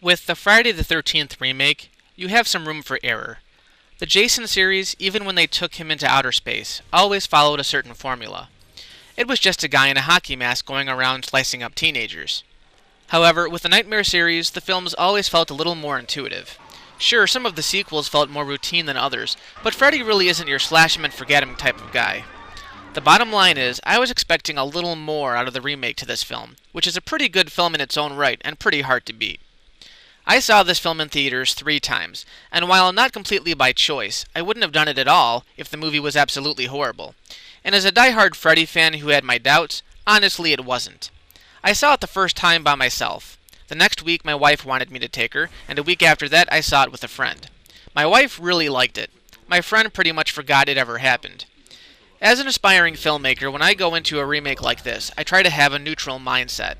With the Friday the 13th remake, you have some room for error. The Jason series, even when they took him into outer space, always followed a certain formula. It was just a guy in a hockey mask going around slicing up teenagers. However, with the Nightmare series, the films always felt a little more intuitive. Sure, some of the sequels felt more routine than others, but Freddy really isn't your slash him and forget him type of guy. The bottom line is, I was expecting a little more out of the remake to this film, which is a pretty good film in its own right and pretty hard to beat. I saw this film in theaters 3 times, and while not completely by choice, I wouldn't have done it at all if the movie was absolutely horrible. And as a die-hard Freddy fan who had my doubts, honestly it wasn't. I saw it the first time by myself. The next week my wife wanted me to take her, and a week after that I saw it with a friend. My wife really liked it. My friend pretty much forgot it ever happened. As an aspiring filmmaker, when I go into a remake like this, I try to have a neutral mindset.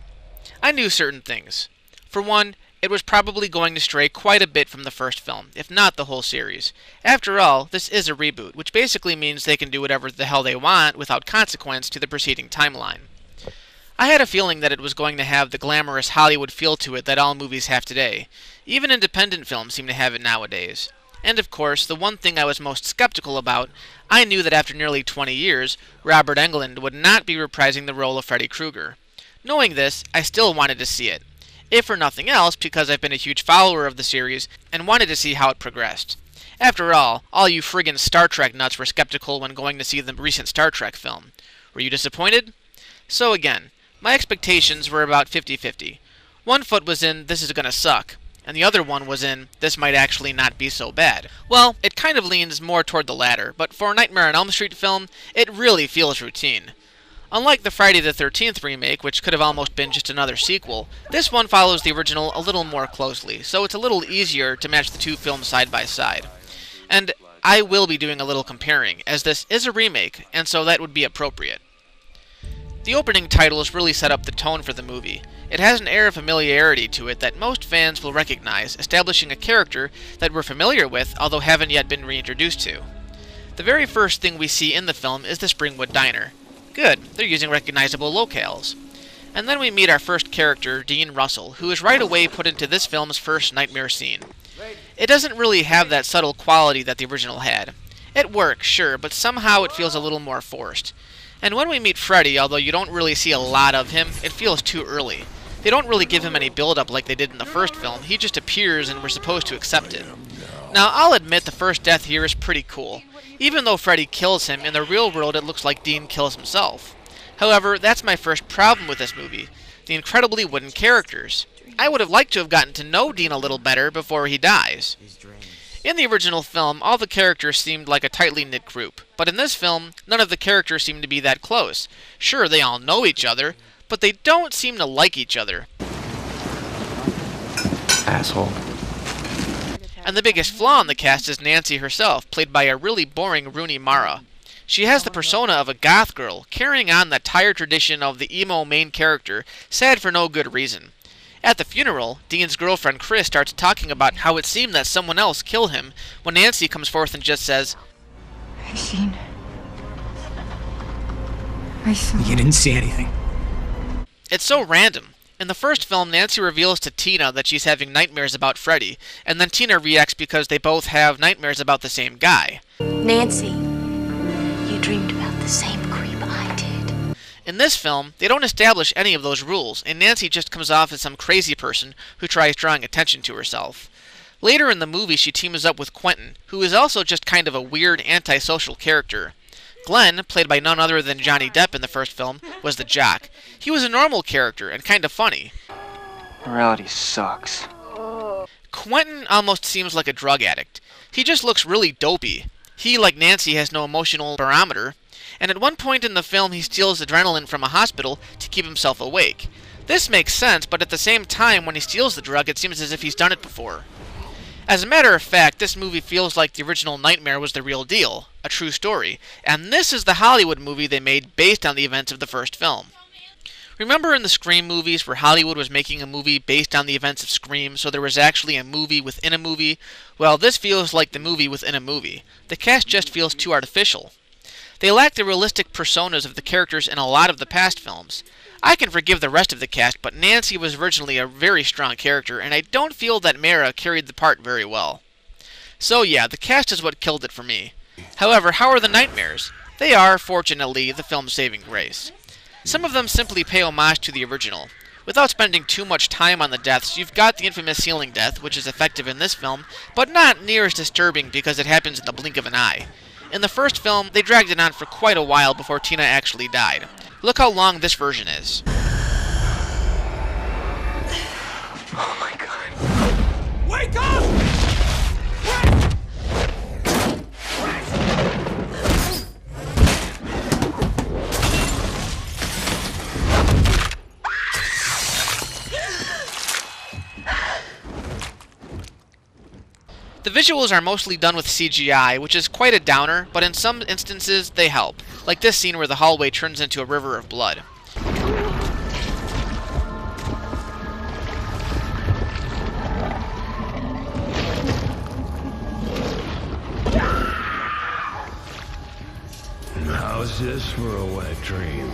I knew certain things. For one, it was probably going to stray quite a bit from the first film, if not the whole series. After all, this is a reboot, which basically means they can do whatever the hell they want without consequence to the preceding timeline. I had a feeling that it was going to have the glamorous Hollywood feel to it that all movies have today. Even independent films seem to have it nowadays. And of course, the one thing I was most skeptical about, I knew that after nearly 20 years, Robert Englund would not be reprising the role of Freddy Krueger. Knowing this, I still wanted to see it. If for nothing else, because I've been a huge follower of the series and wanted to see how it progressed. After all you friggin' Star Trek nuts were skeptical when going to see the recent Star Trek film. Were you disappointed? So again, my expectations were about 50-50. One foot was in, this is gonna suck, and the other one was in, this might actually not be so bad. Well, it kind of leans more toward the latter, but for a Nightmare on Elm Street film, it really feels routine. Unlike the Friday the 13th remake, which could have almost been just another sequel, this one follows the original a little more closely, so it's a little easier to match the two films side by side. And I will be doing a little comparing, as this is a remake, and so that would be appropriate. The opening titles really set up the tone for the movie. It has an air of familiarity to it that most fans will recognize, establishing a character that we're familiar with, although haven't yet been reintroduced to. The very first thing we see in the film is the Springwood Diner. Good, they're using recognizable locales. And then we meet our first character, Dean Russell, who is right away put into this film's first nightmare scene. It doesn't really have that subtle quality that the original had. It works, sure, but somehow it feels a little more forced. And when we meet Freddy, although you don't really see a lot of him, it feels too early. They don't really give him any build-up like they did in the first film, he just appears and we're supposed to accept it. Now, I'll admit the first death here is pretty cool. Even though Freddy kills him, in the real world it looks like Dean kills himself. However, that's my first problem with this movie, the incredibly wooden characters. I would have liked to have gotten to know Dean a little better before he dies. In the original film, all the characters seemed like a tightly knit group, but in this film, none of the characters seem to be that close. Sure, they all know each other, but they don't seem to like each other. Asshole. And the biggest flaw in the cast is Nancy herself, played by a really boring Rooney Mara. She has the persona of a goth girl, carrying on that tired tradition of the emo main character, sad for no good reason. At the funeral, Dean's girlfriend Chris starts talking about how it seemed that someone else killed him, when Nancy comes forth and just says, I seen. I saw. You didn't see anything. It's so random. In the first film, Nancy reveals to Tina that she's having nightmares about Freddy, and then Tina reacts because they both have nightmares about the same guy. Nancy, you dreamed about the same creep I did. In this film, they don't establish any of those rules, and Nancy just comes off as some crazy person who tries drawing attention to herself. Later in the movie, she teams up with Quentin, who is also just kind of a weird, antisocial character. Glenn, played by none other than Johnny Depp in the first film, was the jock. He was a normal character and kind of funny. Morality sucks. Quentin almost seems like a drug addict. He just looks really dopey. He, like Nancy, has no emotional barometer, and at one point in the film he steals adrenaline from a hospital to keep himself awake. This makes sense, but at the same time, when he steals the drug, it seems as if he's done it before. As a matter of fact, this movie feels like the original Nightmare was the real deal, a true story, and this is the Hollywood movie they made based on the events of the first film. Remember in the Scream movies where Hollywood was making a movie based on the events of Scream, so there was actually a movie within a movie? Well, this feels like the movie within a movie. The cast just feels too artificial. They lack the realistic personas of the characters in a lot of the past films. I can forgive the rest of the cast, but Nancy was originally a very strong character, and I don't feel that Mara carried the part very well. So yeah, the cast is what killed it for me. However, how are the nightmares? They are, fortunately, the film's saving grace. Some of them simply pay homage to the original. Without spending too much time on the deaths, you've got the infamous ceiling death, which is effective in this film, but not near as disturbing because it happens in the blink of an eye. In the first film, they dragged it on for quite a while before Tina actually died. Look how long this version is. Oh my god. Wake up! The visuals are mostly done with CGI, which is quite a downer, but in some instances they help, like this scene where the hallway turns into a river of blood. How's this for a wet dream?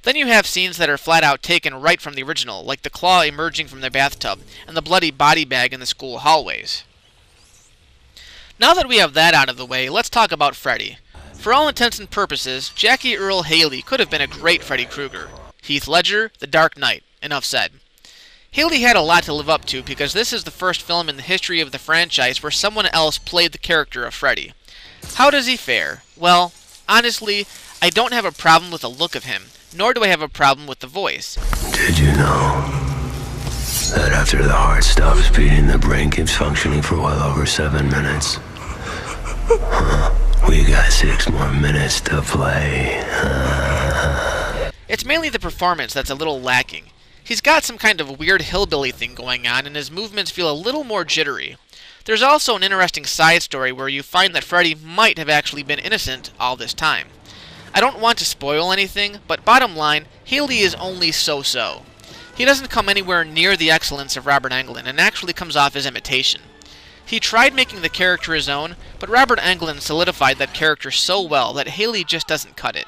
Then you have scenes that are flat out taken right from the original, like the claw emerging from the bathtub and the bloody body bag in the school hallways. Now that we have that out of the way, let's talk about Freddy. For all intents and purposes, Jackie Earle Haley could have been a great Freddy Krueger. Heath Ledger, The Dark Knight. Enough said. Haley had a lot to live up to because this is the first film in the history of the franchise where someone else played the character of Freddy. How does he fare? Well, honestly, I don't have a problem with the look of him, nor do I have a problem with the voice. Did you know that after the heart stops beating, the brain keeps functioning for well over 7 minutes? We got 6 more minutes to play. It's mainly the performance that's a little lacking. He's got some kind of weird hillbilly thing going on, and his movements feel a little more jittery. There's also an interesting side story where you find that Freddy might have actually been innocent all this time. I don't want to spoil anything, but bottom line, Haley is only so-so. He doesn't come anywhere near the excellence of Robert Englund, and actually comes off as imitation. He tried making the character his own, but Robert Englund solidified that character so well that Haley just doesn't cut it.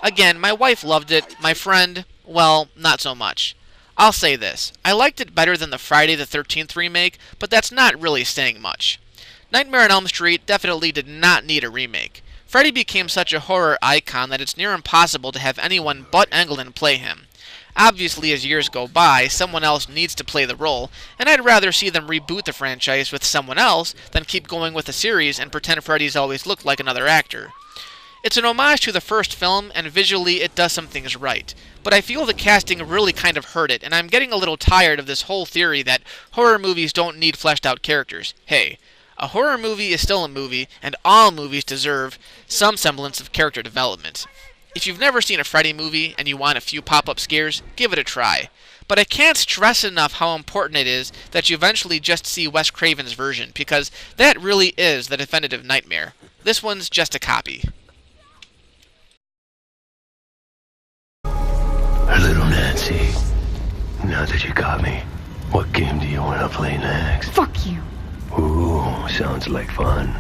Again, my wife loved it, my friend, well, not so much. I'll say this, I liked it better than the Friday the 13th remake, but that's not really saying much. Nightmare on Elm Street definitely did not need a remake. Freddy became such a horror icon that it's near impossible to have anyone but Englund play him. Obviously, as years go by, someone else needs to play the role, and I'd rather see them reboot the franchise with someone else than keep going with the series and pretend Freddy's always looked like another actor. It's an homage to the first film, and visually it does some things right, but I feel the casting really kind of hurt it, and I'm getting a little tired of this whole theory that horror movies don't need fleshed out characters. Hey, a horror movie is still a movie, and all movies deserve some semblance of character development. If you've never seen a Freddy movie and you want a few pop-up scares, give it a try. But I can't stress enough how important it is that you eventually just see Wes Craven's version, because that really is the definitive nightmare. This one's just a copy. Little Nancy, now that you got me, what game do you want to play next? Fuck you. Ooh, sounds like fun.